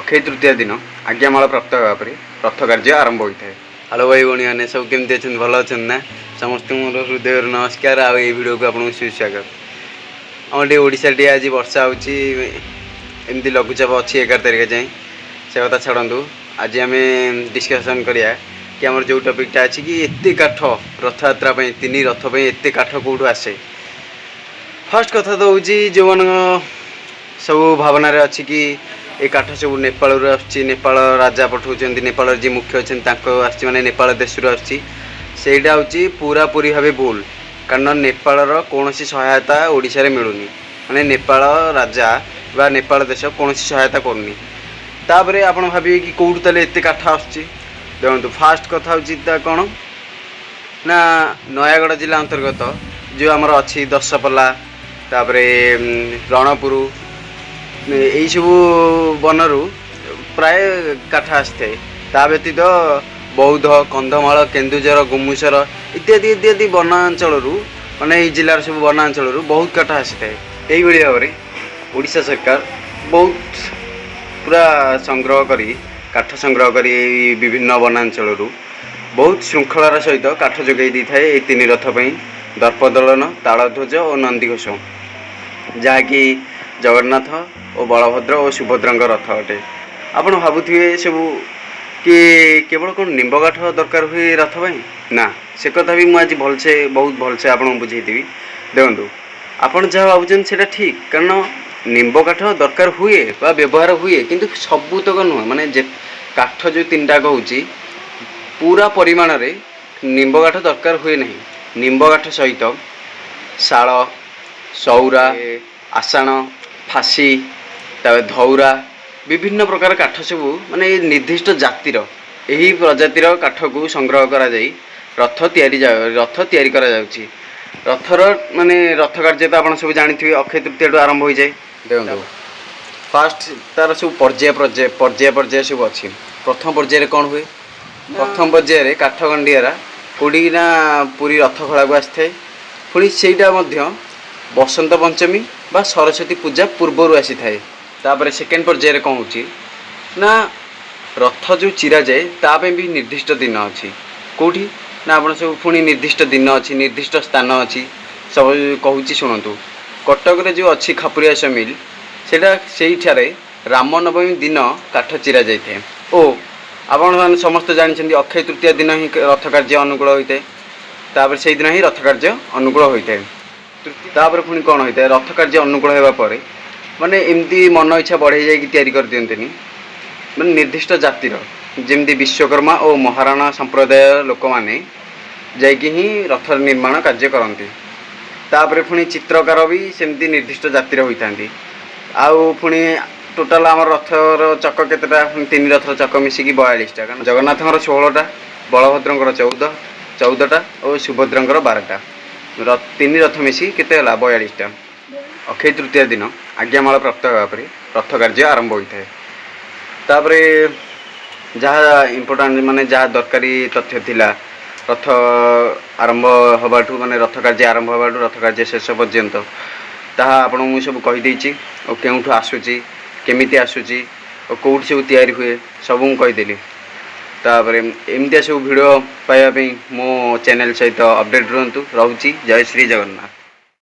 अक्षय तृतीया दिन आज्ञामाल प्राप्त होगापर रथ कार्य आरंभ होता है। हेलो भाई भाई मैंने सब केमती अच्छे भल अच्छा ना समस्त मोर हृदय नमस्कार। आ वीडियो को आपको सुस्वागत। आम टे ओडिशा टे आज वर्षा होमती लघुचाप अच्छी 11 तारिख जाए से कथा छाड़ू। आज आम डिस्कसन करिया कि आमर जो टॉपिकटा अच्छी कि एत काठ रथ यात्रा तीन रथ एत काठ कौटू आसे। फर्स्ट कथा तो हूँ जो मान सब भावना अच्छी कि ये काठ सब नेपाल नेपाल राजा पठाऊँ नेपाल जी मुख्य अच्छे माने नेपाल देश आसटा हूँ पूरा पूरी भाव भूल। कारण नेपाल कौन सहायता ओडिशा रे मिलूनी माने नेपाल राजा बा नेपाल देश कौन सहायता करनी। तापरे आपण भाविए कि कौटू ताले एत काठ आसुची। देखो फास्ट कथा हूँ कौन ना नयागढ़ जिला अंतर्गत जो आमर अच्छी दशपल्ला तापरे रणपुर यही सब बनरू प्राय काठ आसता है। ता व्यतीत बौद्ध कंधमाल केन्दुझर गुमुसर इत्यादि इत्यादि वनांचल माने जिलार सब वनांचल बहुत काठ आसता है। यही भाव में ओडिशा सरकार बहुत पूरा संग्रह करी काठ संग्रह करी विभिन्न वनांचल बहुत श्रृंखलार सहित काठ जोगाई दी थाए। तीन रथपाई दर्पदलन तालध्वज और नंदीघोष जहाँकि जगन्नाथ और बलभद्र और सुभद्रा रथ अटे। आपड़ भावुए सब कि केवल कौन निम्ब काठ दरकार हुए रथ पाई ना से कथा भी मुझे भलसे बहुत भलसे आपको बुझेदेवी। देखो आपड़ जहाँ भावुन से ठीक कारण निम्ब काठ दरकार हुए बा व्यवहार हुए किंतु सबूतक नुह माने काठ जो तीन टाक हूँ पूरा परिमाण रे निम्ब काठ दरकार हुए नहीं। निम्ब काठ सहित शाल सौरा आषाण फासी धौरा विभिन्न प्रकार काठ सब माने निर्दिष्ट जातिर यही प्रजातिर काठ को संग्रह करा जाई रथ तैयारी करा जाउची। रथर माने रथ कार्य तो आप सब जानते अक्षय तृतीया आरंभ हो जाए। देखो फास्ट तार सब पर्याय सब अच्छी। प्रथम पर्याय कौन हुए प्रथम पर्याय काठ गंडियारा कौटी ना पूरी रथ खड़ा को आसता है। पुणी सेटा बसंत पंचमी बा सरस्वती पूजा पूर्वर आसी थाए। तापर सेकेंड पर्याय कौन हो ना रथ जो चिरा जाए तापे भी निर्दिष्ट दिन अच्छी कौटी ना आप सब पुणी निर्दिष्ट दिन अच्छी निर्दिष्ट स्थान अच्छी सब कहूँ शुणु। कटक रे जो अच्छी खापुरिया मिल से रामनवमी दिन काठ चिरा जाए ओ आपण समस्त जानते अक्षय तृतीया दिन ही रथ कार्य अनुकूल होता है। तापर से दिन ही रथ कार्य अनुकूल होता है। तापर पुणी कौन होता है रथ कार्य अनुकूल होगापर माने एमती मन इच्छा बढ़े जाए तैयारी कर दियंतनी माने निर्दिष्ट जातिर जमती विश्वकर्मा और महाराणा संप्रदाय लोक मैंने जाकि ही रथ निर्माण कार्य करती। तापर पुणी चित्रकार भी सेमती निर्दिष्ट जातिर होता आउ पुणी टोटाल आम रथर चक केतेटा तीन रथर चक मिसिकी 42टा कारण जगन्नाथर 16टा बलभद्र 14टा और सुभद्रा 12टा तीन रथ मिसी केते 42टा। अक्षय तृतीया दिन आज्ञामाल प्राप्त होगापर रथ कार्य आरंभ होता है। तापर जहाँ इम्पोर्टाट माने जहाँ दरकारी तथ्य थिला रथ आरंभ होबाठू माने रथ कार्य आरंभ होबाठू रथ कार्य शेष पर्यंत ताहा आपण मु सब कहीदेची और केउठू आसुची केमिति आसुची और कौट सब तैयारी हुए सब कहीदेली। तापर एमती सब वीडियो पाइबा मो चैनल सहित अपडेट रुहतु। रहुची जय श्री जगन्नाथ।